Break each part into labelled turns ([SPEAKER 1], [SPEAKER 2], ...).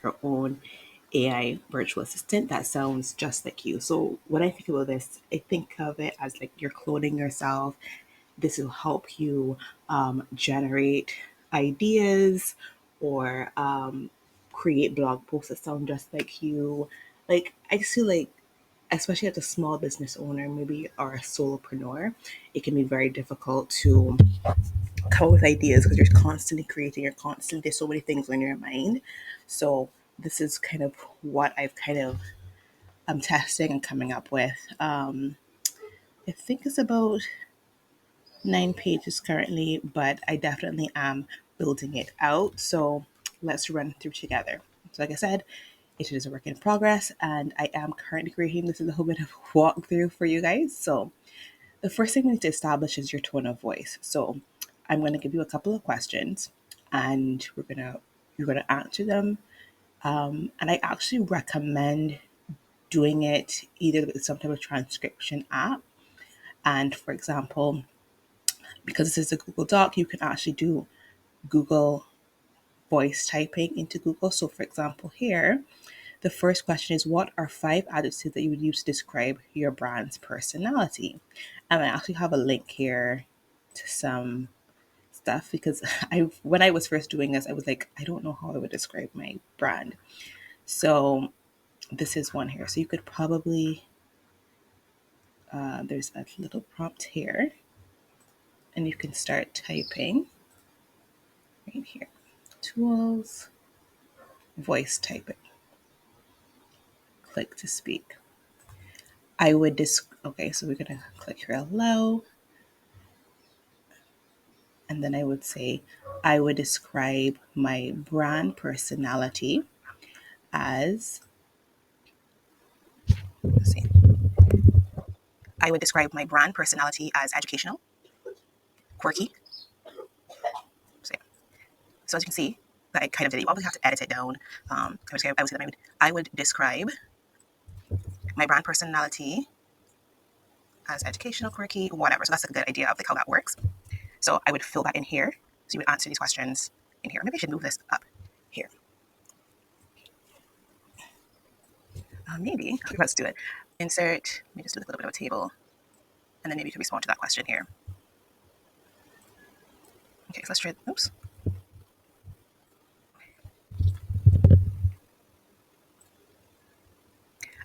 [SPEAKER 1] your own AI virtual assistant that sounds just like you. So when I think about this, I think of it as like you're cloning yourself. This will help you generate ideas or create blog posts that sound just like you. Like I just feel like, especially as a small business owner, maybe or a solopreneur, it can be very difficult to come up with ideas because you're constantly creating, you're constantly, there's so many things on your mind. So this is kind of what I've kind of I'm testing and coming up with. I think it's about 9 pages currently, but I definitely am building it out. So let's run through together. So like I said, it is a work in progress and I am currently creating this is a little bit of a walkthrough for you guys. So the first thing we need to establish is your tone of voice. So I'm going to give you a couple of questions and you're gonna answer them. And I actually recommend doing it either with some type of transcription app. And for example, because this is a Google Doc, you can actually do Google voice typing into Google. So for example, here, the first question is what are 5 adjectives that you would use to describe your brand's personality? And I actually have a link here to some stuff because I when I was first doing this, I was like, I don't know how I would describe my brand. So this is one here. So you could probably there's a little prompt here, and you can start typing right here. Tools, voice typing. Click to speak. Okay, so we're gonna click here allow, and then I would say I would describe my brand personality as let's see. I would describe my brand personality as educational, quirky. So, yeah. So as you can see, that I kind of did it. You obviously have to edit it down. I would describe my brand personality as educational, quirky, whatever. So that's a good idea of like how that works. So I would fill that in here. So you would answer these questions in here. Maybe I should move this up here. Maybe. Let's do it. Insert. Let me just do a little bit of a table. And then maybe you can respond to that question here. Okay, so let's try. Oops.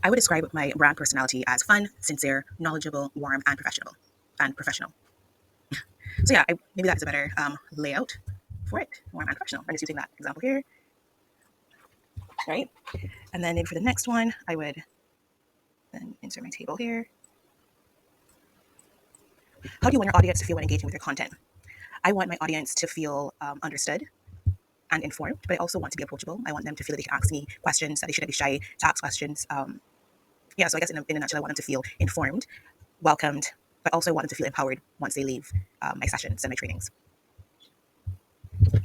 [SPEAKER 1] I would describe my brand personality as fun, sincere, knowledgeable, warm, and professional. So yeah, maybe that's a better layout for it. Warm and professional. I'm just using that example here, right? And then maybe for the next one, I would then insert my table here. How do you want your audience to feel when engaging with your content? I want my audience to feel understood and informed, but I also want to be approachable. I want them to feel that they can ask me questions, that they shouldn't be shy to ask questions. Yeah, so I guess in a nutshell, I want them to feel informed, welcomed, but also I want them to feel empowered once they leave my sessions and my trainings.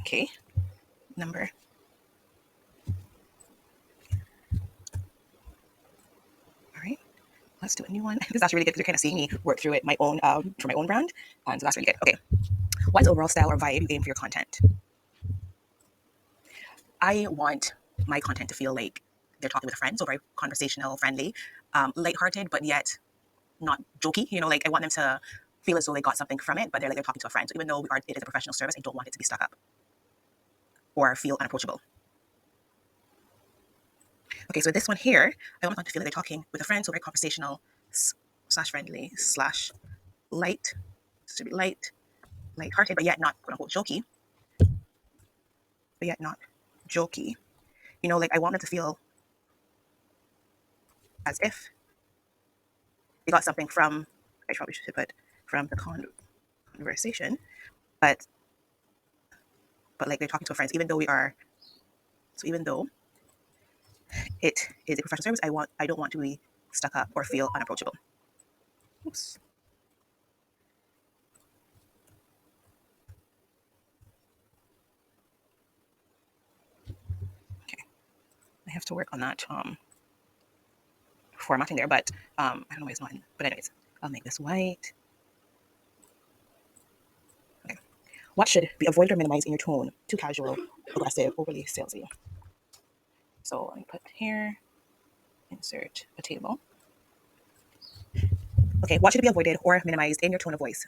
[SPEAKER 1] Okay, number. All right, let's do a new one. This is actually really good because you're kind of seeing me work through it my own for my own brand, and so that's really good. Okay, what's the overall style or vibe you aim for your content? I want my content to feel like they're talking with a friend, so very conversational, friendly, lighthearted, but yet not jokey. You know, like I want them to feel as though they got something from it, but they're talking to a friend. So even though it is a professional service, I don't want it to be stuck up or feel unapproachable. Okay, so this one here, I want them to feel like they're talking with a friend, so very conversational slash friendly slash light. This should be light-hearted, but yet not quote unquote jokey. But yet not jokey. You know, like I want them to feel as if they got something from. I probably should put from the conversation, but like they're talking to a friend. Even though it is a professional service, I don't want to be stuck up or feel unapproachable. Oops. Okay, I have to work on that formatting there, but I don't know why it's not in. But anyways, I'll make this white. Okay. What should be avoided or minimized in your tone? Too casual, aggressive, overly salesy. So let me put here, insert a table. Okay, what should be avoided or minimized in your tone of voice?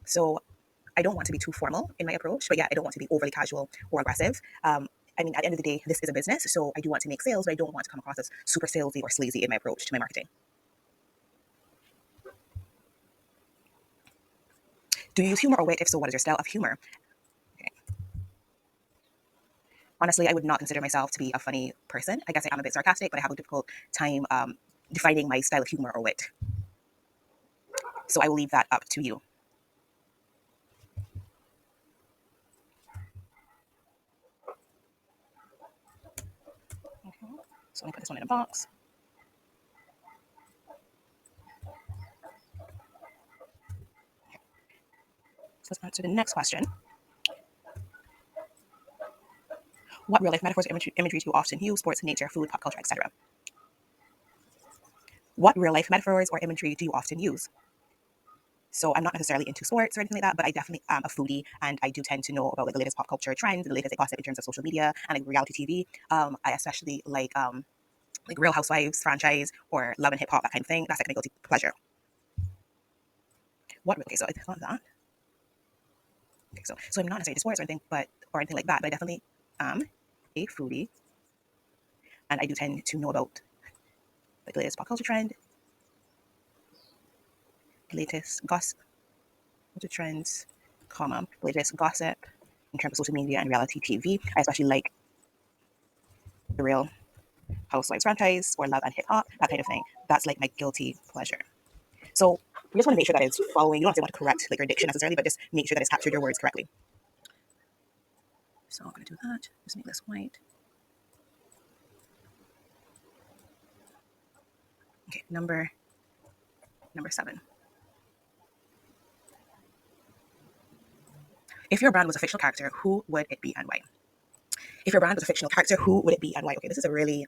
[SPEAKER 1] So I don't want to be too formal in my approach, but yeah, I don't want to be overly casual or aggressive. I mean, at the end of the day, this is a business, so I do want to make sales, but I don't want to come across as super salesy or sleazy in my approach to my marketing. Do you use humor or wit? If so, what is your style of humor? Okay. Honestly, I would not consider myself to be a funny person. I guess I am a bit sarcastic, but I have a difficult time defining my style of humor or wit. So I will leave that up to you. Okay. So let me put this one in a box. So let's answer the next question. What real life metaphors or imagery do you often use? Sports, nature, food, pop culture, etc. What real life metaphors or imagery do you often use? So I'm not necessarily into sports or anything like that, but I definitely am a foodie, and I do tend to know about like the latest pop culture trends, the latest gossip in terms of social media and like reality TV. I especially like Real Housewives franchise or Love and Hip Hop, that kind of thing. That's like my guilty pleasure. What? Okay, so I thought of that. Okay, so I'm not necessarily into sports or anything like that, but I definitely am a foodie, and I do tend to know about like the latest pop culture trend, the latest gossip, the trends, comma, the latest gossip in terms of social media and reality TV. I especially like the Real Housewives franchise or Love and Hip Hop, that kind of thing. That's like my guilty pleasure. So we just want to make sure that it's following. You don't have to want to correct like your diction necessarily, but just make sure that it's captured your words correctly. So I'm going to do that. Just make this white. Okay, number 7. If your brand was a fictional character, who would it be and why? If your brand was a fictional character, who would it be and why? Okay, this is a really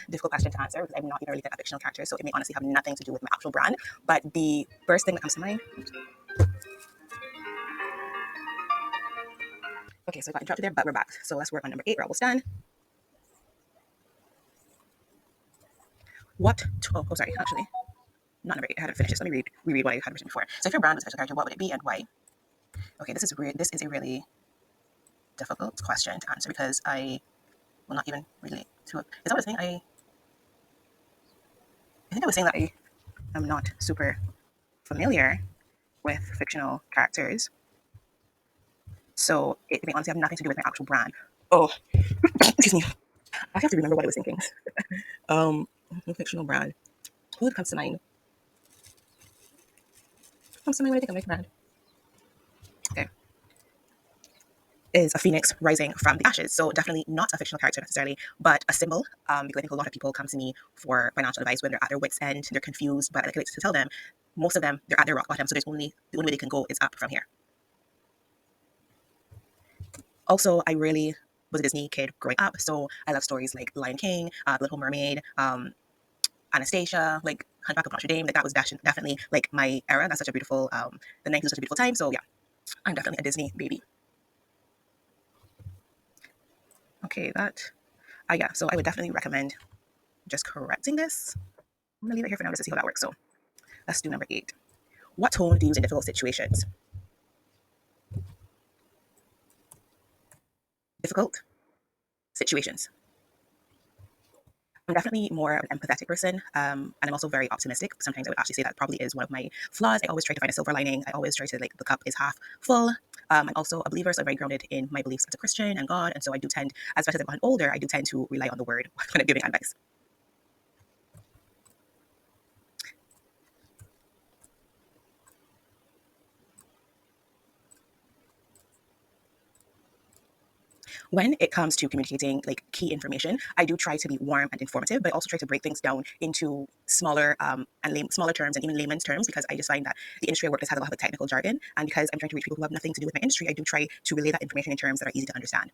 [SPEAKER 1] difficult question to answer because I'm not even really a fictional character, so it may honestly have nothing to do with my actual brand. But the first thing that comes to mind. Okay, so I got interrupted there, but we're back. So let's work on number 8. We're almost done. Sorry, actually, not number 8. I hadn't finished this. Let me reread what I had written before. So if your brand was a fictional character, what would it be and why? Okay, this is a really difficult question to answer because I will not even relate to it. Is that what I was saying? I think I was saying that I am not super familiar with fictional characters. So it may honestly have nothing to do with my actual brand. Oh, excuse me. I have to remember what I was thinking. Um, fictional brand. Who comes to mind? Who comes to mind when I think of my brand? Okay. Is a phoenix rising from the ashes. So definitely not a fictional character necessarily, but a symbol. Because I think a lot of people come to me for financial advice when they're at their wits' end, they're confused, but I like to tell them, most of them, they're at their rock bottom. So the only way they can go is up from here. Also, I really was a Disney kid growing up, so I love stories like Lion King, Little Mermaid, Anastasia, like Hunchback of Notre Dame. Like that was definitely like my era. That's such a beautiful, the 90s was such a beautiful time. So yeah, I'm definitely a Disney baby. Okay, yeah. So I would definitely recommend just correcting this. I'm gonna leave it here for now just to see how that works. So let's do number 8. What tone do you use in difficult situations? Difficult situations. I'm definitely more of an empathetic person, and I'm also very optimistic. Sometimes I would actually say that probably is one of my flaws. I always try to find a silver lining. I always try to like the cup is half full. I'm also a believer, so I'm very grounded in my beliefs as a Christian and God, and so I do tend, as much as I've gotten older, I do tend to rely on the word when I'm giving advice. When it comes to communicating like key information, I do try to be warm and informative, but I also try to break things down into smaller smaller terms and even layman's terms because I just find that the industry I work in has a lot of technical jargon, and because I'm trying to reach people who have nothing to do with my industry, I do try to relay that information in terms that are easy to understand.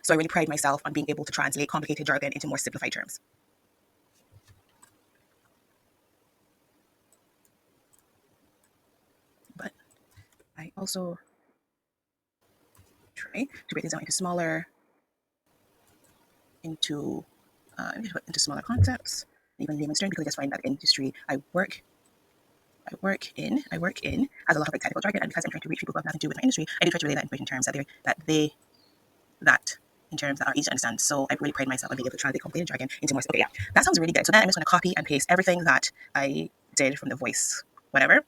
[SPEAKER 1] So I really pride myself on being able to translate complicated jargon into more simplified terms. But I also try to break things down into smaller into into smaller concepts, even layman's terms, because I just find that the industry I work in has a lot of like technical jargon, and because I'm trying to reach people who have nothing to do with my industry, I do try to relay that information in terms that in terms that are easy to understand. So I really pride myself on being able to translate complicated jargon into more. Okay, yeah, that sounds really good. So then I'm just going to copy and paste everything that I did from the voice, whatever,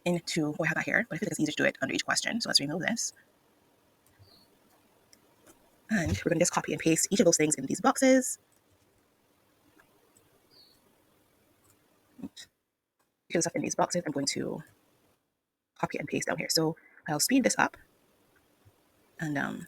[SPEAKER 1] into. Oh, I have that here, but I feel like it's easier to do it under each question. So let's remove this, and we're going to just copy and paste each of those things in these boxes. Each of the stuff in these boxes, I'm going to copy and paste down here. So I'll speed this up, and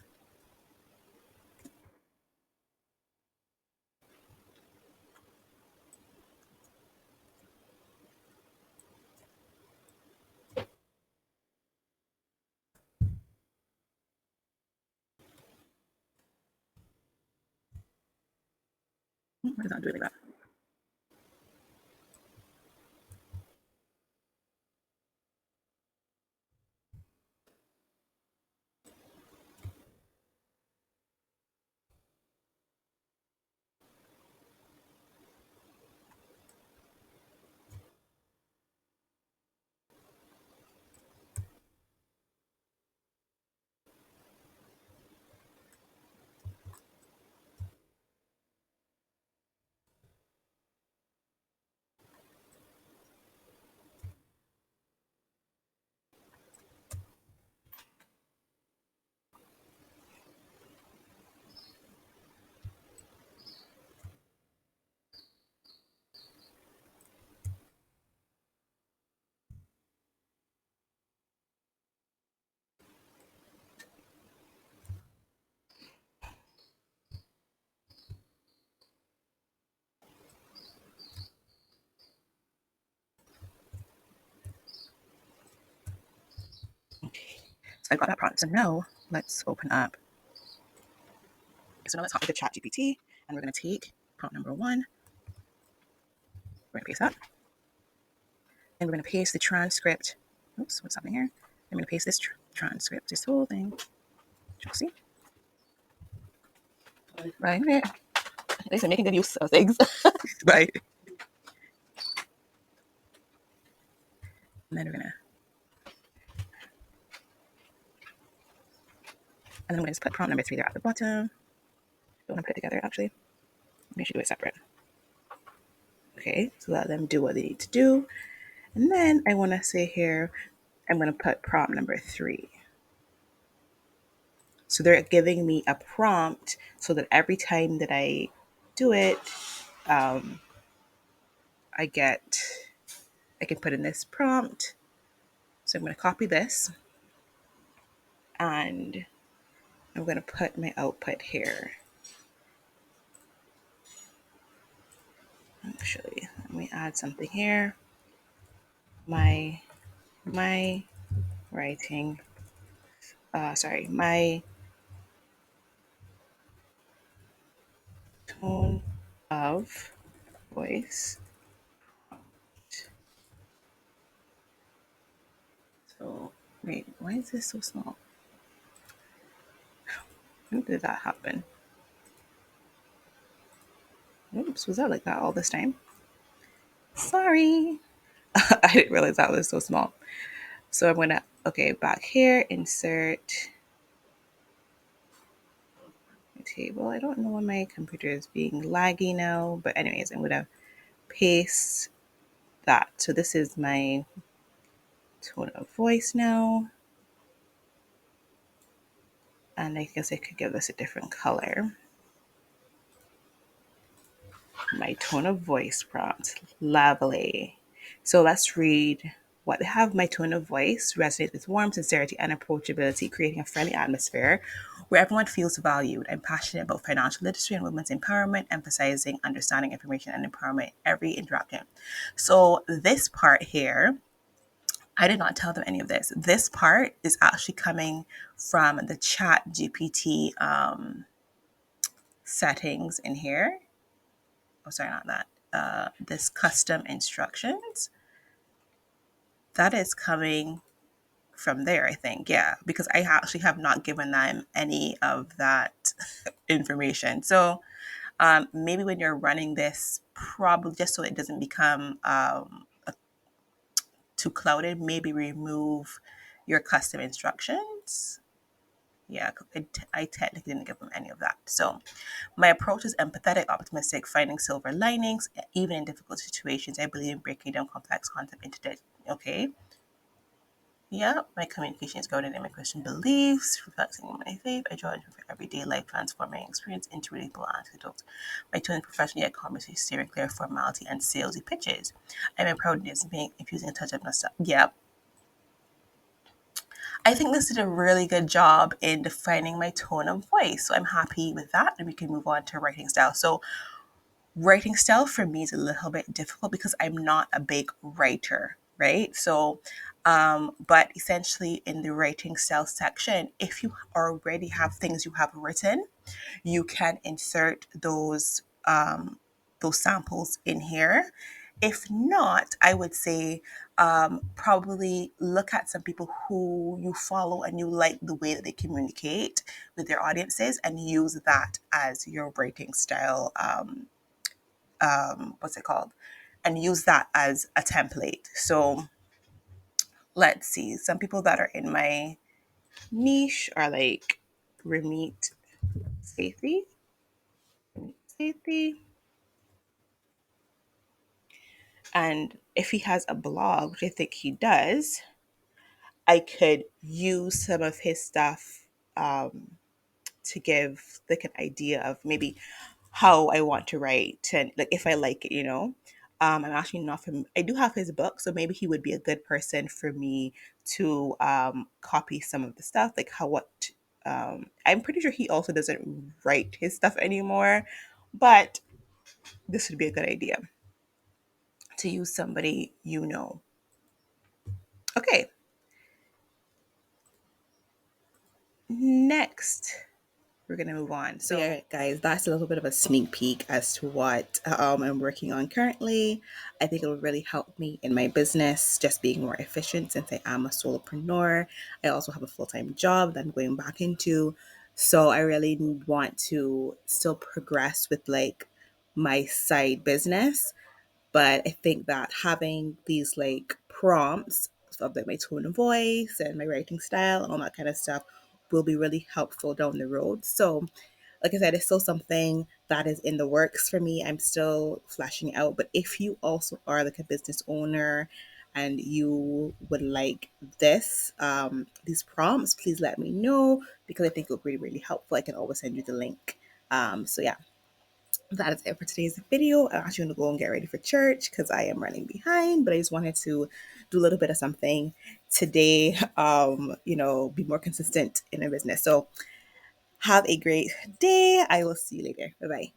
[SPEAKER 1] what does that do like that? Okay, so I got that prompt. So now let's open up. So now let's hop into ChatGPT, and we're going to take prompt number 1. We're going to paste that, and we're going to paste the transcript. Oops, what's happening here? I'm going to paste this transcript, this whole thing. See? Right there. At least I'm making good use of things. Right. And then we're going to, and then I'm going to just put prompt number 3 there at the bottom. Don't want to put it together, actually. Maybe I should do it separate. Okay, so let them do what they need to do. And then I want to say here, I'm going to put prompt number 3. So they're giving me a prompt so that every time that I do it, um, I can put in this prompt. So I'm going to copy this, and I'm going to put my output here. Actually, let me add something here. My writing, my tone of voice. So, wait, why is this so small? When did that happen? Oops, was that like that all this time? Sorry. I didn't realize that was so small. So I'm gonna, okay, back here, insert my table. I don't know why my computer is being laggy now, but anyways, I'm gonna paste that. So this is my tone of voice now. And I guess I could give this a different color. My tone of voice prompt, lovely. So let's read what they have. My tone of voice resonates with warmth, sincerity, and approachability, creating a friendly atmosphere where everyone feels valued. I'm passionate about financial literacy and women's empowerment, emphasizing understanding information and empowerment every interaction. So this part here, I did not tell them any of this. This part is actually coming from the ChatGPT settings in here. Oh, sorry, not that. This custom instructions. That is coming from there, I think. Yeah, because I actually have not given them any of that information. So maybe when you're running this, probably just so it doesn't become too clouded, maybe remove your custom instructions. Yeah, I technically didn't give them any of that. So my approach is empathetic, optimistic, finding silver linings, even in difficult situations. I believe in breaking down complex concepts into okay. Yeah, my communication is grounded in my Christian beliefs, reflecting on my faith. I draw for everyday life transforming experience into relatable anecdotes. My tone is professional yet conversation, steering clear of formality and salesy pitches. I'm proud of being infusing a touch of nostalgia. Yeah, I think this did a really good job in defining my tone of voice. So I'm happy with that. And we can move on to writing style. So writing style for me is a little bit difficult because I'm not a big writer, right? So, but essentially in the writing style section, if you already have things you have written, you can insert those samples in here. If not, I would say probably look at some people who you follow and you like the way that they communicate with their audiences and use that as your writing style. What's it called? And use that as a template. So let's see. Some people that are in my niche are like Ramit Sethi. Sethi. And if he has a blog, which I think he does, I could use some of his stuff um, to give like an idea of maybe how I want to write and like if I like it, you know. I'm actually not from. I do have his book, so maybe he would be a good person for me to copy some of the stuff, like how what. I'm pretty sure he also doesn't write his stuff anymore, but this would be a good idea to use somebody you know. Okay, next we're gonna move on. So yeah, guys, that's a little bit of a sneak peek as to what I'm working on currently. I think it will really help me in my business, just being more efficient since I am a solopreneur. I also have a full-time job that I'm going back into. So I really want to still progress with like my side business, but I think that having these like prompts of like my tone of voice and my writing style and all that kind of stuff will be really helpful down the road. So, like I said, it's still something that is in the works for me. I'm still flashing out. But if you also are like a business owner and you would like these prompts, please let me know because I think it would be really helpful. I can always send you the link. So yeah, that is it for today's video. I'm actually going to go and get ready for church because I am running behind, but I just wanted to do a little bit of something today, be more consistent in a business. So have a great day. I will see you later. Bye bye.